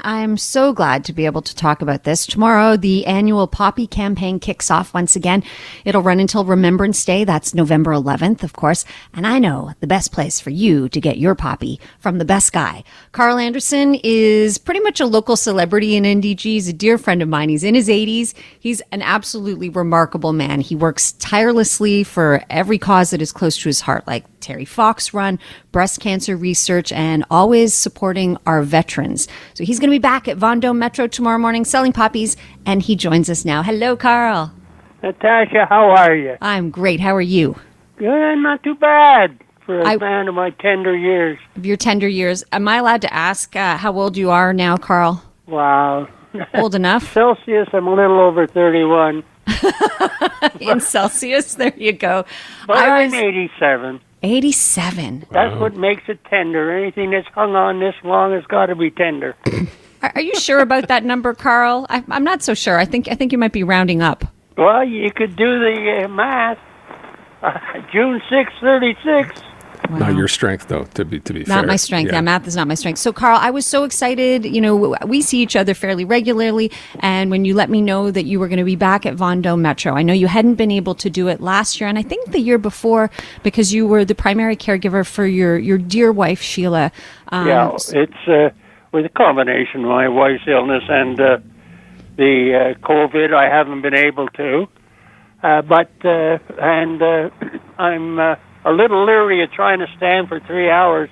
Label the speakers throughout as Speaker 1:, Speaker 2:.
Speaker 1: I'm so glad to be able to talk about this. Tomorrow, the annual Poppy campaign kicks off once again. It'll run until Remembrance Day. That's November 11th, of course. And I know the best place for you to get your poppy from the best guy. Carl Anderson is pretty much a local celebrity in NDG. He's a dear friend of mine. He's in his 80s. He's an absolutely remarkable man. He works tirelessly for every cause that is close to his heart, like Terry Fox Run, breast cancer research, and always supporting our veterans. So he's going to be back at Vendome Metro tomorrow morning selling poppies, and he joins us now. Hello, Carl.
Speaker 2: Natasha, how are you?
Speaker 1: I'm great. How are you?
Speaker 2: Good, not too bad for a man of my tender years.
Speaker 1: Of your tender years. Am I allowed to ask how old you are now, Carl?
Speaker 2: Wow.
Speaker 1: Old enough?
Speaker 2: Celsius, I'm a little over 31.
Speaker 1: In Celsius, there you go.
Speaker 2: But I'm 87.
Speaker 1: 87.
Speaker 2: That's what makes it tender. Anything that's hung on this long has got to be tender.
Speaker 1: Are you sure about that number, Carl? I'm not so sure. I think you might be rounding up.
Speaker 2: Well, you could do the math. June 6, 36.
Speaker 1: Wow.
Speaker 3: Not your strength, though, to be fair.
Speaker 1: Not my strength. Yeah, math is not my strength. So, Carl, I was so excited. You know, we see each other fairly regularly. And when you let me know that you were going to be back at Vendome Metro, I know you hadn't been able to do it last year. And I think the year before, because you were the primary caregiver for your dear wife, Sheila.
Speaker 2: Yeah, it's with a combination of my wife's illness and the COVID. I haven't been able to. But I'm a little leery of trying to stand for 3 hours,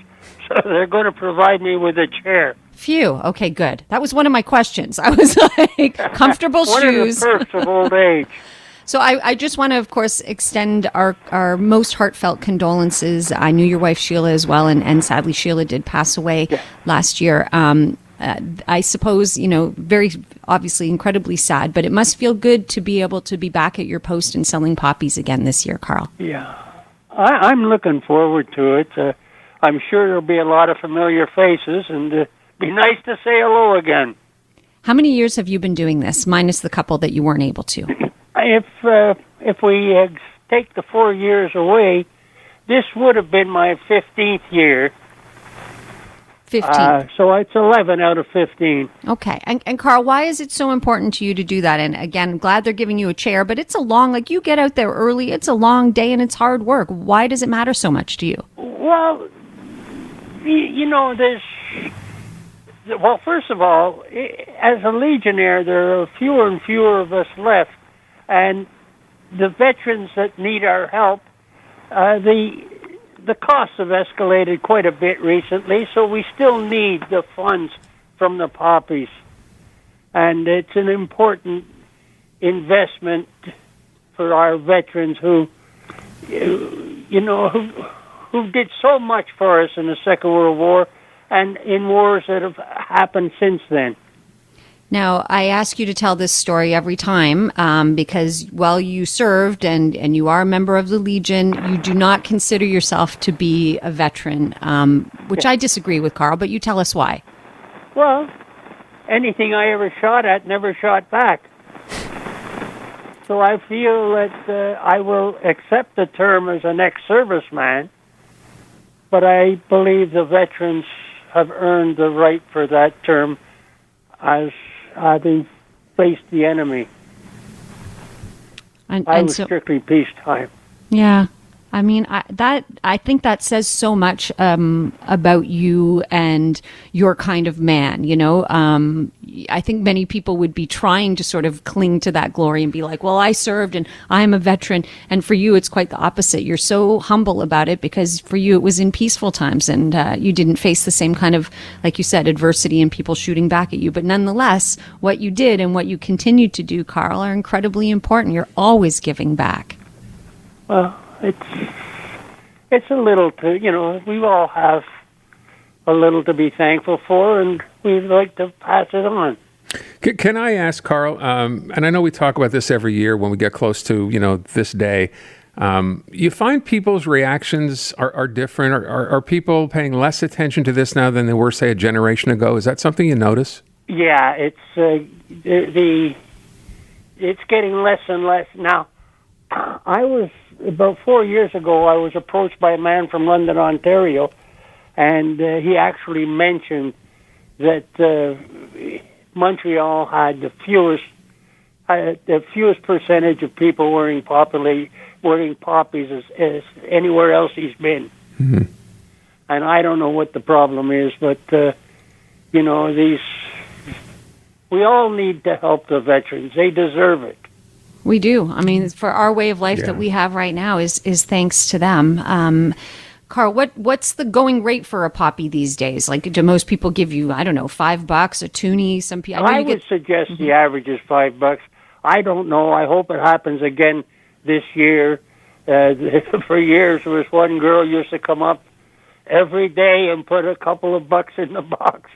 Speaker 2: so they're going to provide me with a chair.
Speaker 1: Phew. Okay, good. That was one of my questions. I was like, comfortable shoes.
Speaker 2: One of the perks of old age.
Speaker 1: So I just want to, of course, extend our most heartfelt condolences. I knew your wife, Sheila, as well, and sadly, Sheila did pass away last year. I suppose, very obviously incredibly sad, but it must feel good to be able to be back at your post and selling poppies again this year, Carl.
Speaker 2: Yeah. I'm looking forward to it. I'm sure there'll be a lot of familiar faces, and be nice to say hello again.
Speaker 1: How many years have you been doing this, minus the couple that you weren't able to?
Speaker 2: If we take the 4 years away, this would have been my 15th year.
Speaker 1: 15.
Speaker 2: So it's 11 out of 15.
Speaker 1: Okay. And Carl, why is it so important to you to do that? And again, I'm glad they're giving you a chair, but it's you get out there early, it's a long day and it's hard work. Why does it matter so much to you?
Speaker 2: Well, first of all, as a Legionnaire, there are fewer and fewer of us left. And the veterans that need our help, the costs have escalated quite a bit recently, so we still need the funds from the poppies. And it's an important investment for our veterans who did so much for us in the Second World War and in wars that have happened since then.
Speaker 1: Now, I ask you to tell this story every time because while you served and you are a member of the Legion, you do not consider yourself to be a veteran, which I disagree with, Carl, but you tell us why.
Speaker 2: Well, anything I ever shot at never shot back. So I feel that I will accept the term as an ex-serviceman, but I believe the veterans have earned the right for that term as having faced the enemy. I was strictly peacetime.
Speaker 1: Yeah. I mean, I think that says so much about you and your kind of man, I think many people would be trying to sort of cling to that glory and be like, well, I served and I'm a veteran. And for you, it's quite the opposite. You're so humble about it because for you, it was in peaceful times and you didn't face the same kind of, like you said, adversity and people shooting back at you. But nonetheless, what you did and what you continue to do, Carl, are incredibly important. You're always giving back.
Speaker 2: Well, it's a little to, we all have a little to be thankful for, and we'd like to pass it on.
Speaker 3: Can I ask, Carl, and I know we talk about this every year when we get close to, this day, you find people's reactions are different? Are people paying less attention to this now than they were, say, a generation ago? Is that something you notice?
Speaker 2: Yeah, it's getting less and less. Now, about 4 years ago, I was approached by a man from London, Ontario, and he actually mentioned that Montreal had the fewest percentage of people wearing poppies as anywhere else he's been.
Speaker 3: Mm-hmm.
Speaker 2: And I don't know what the problem is, but we all need to help the veterans. They deserve it.
Speaker 1: We do. I mean, for our way of life that we have right now is thanks to them. Carl, what's the going rate for a poppy these days? Like, do most people give you, I don't know, $5, a toonie? Some people.
Speaker 2: I would suggest the average is $5. I don't know. I hope it happens again this year. For years, there was one girl used to come up every day and put a couple of bucks in the box.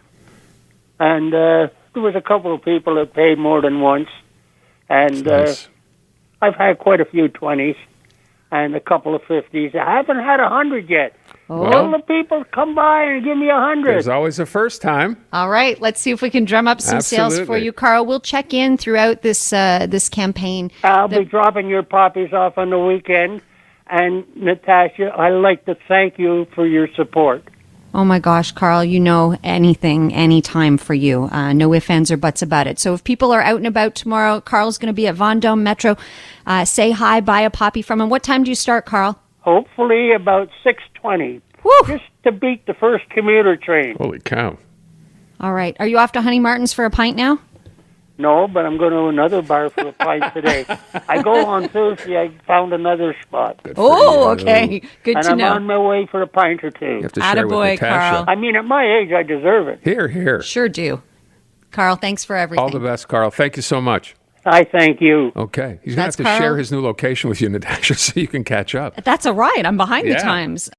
Speaker 2: And there was a couple of people that paid more than once. And
Speaker 3: Nice.
Speaker 2: I've had quite a few 20s and a couple of 50s. I haven't had 100 yet.
Speaker 1: Oh.
Speaker 2: Tell the people, come by and give me 100.
Speaker 3: There's always a first time.
Speaker 1: All right, let's see if we can drum up some sales for
Speaker 3: Absolutely.
Speaker 1: you, Carl. We'll check in throughout this campaign.
Speaker 2: I'll be dropping your poppies off on the weekend. And, Natasha, I'd like to thank you for your support.
Speaker 1: Oh my gosh, Carl, you know anything, anytime for you. No ifs, ands, or buts about it. So if people are out and about tomorrow, Carl's going to be at Vendôme Metro. Say hi, buy a poppy from him. What time do you start, Carl?
Speaker 2: Hopefully about 6:20,
Speaker 1: Woo!
Speaker 2: just to beat the first commuter train.
Speaker 3: Holy cow.
Speaker 1: All right. Are you off to Honey Martin's for a pint now?
Speaker 2: No, but I'm going to another bar for a pint today. I go on Thursday. I found another spot.
Speaker 3: Good for
Speaker 1: Oh,
Speaker 3: you.
Speaker 1: okay. Good
Speaker 2: And
Speaker 1: to
Speaker 2: I'm
Speaker 1: know.
Speaker 2: on my way for a pint or two.
Speaker 3: You have to share with
Speaker 1: Attaboy,
Speaker 3: Natasha.
Speaker 1: Carl.
Speaker 2: I mean, at my age, I deserve it.
Speaker 3: Here.
Speaker 1: Sure do. Carl, thanks for everything.
Speaker 3: All the best, Carl. Thank you so much.
Speaker 2: I thank you.
Speaker 3: Okay. He's going to have
Speaker 1: That's
Speaker 3: to
Speaker 1: Carl.
Speaker 3: share his new location with you, Natasha, so you can catch up.
Speaker 1: That's all right. I'm behind the
Speaker 3: Yeah.
Speaker 1: times.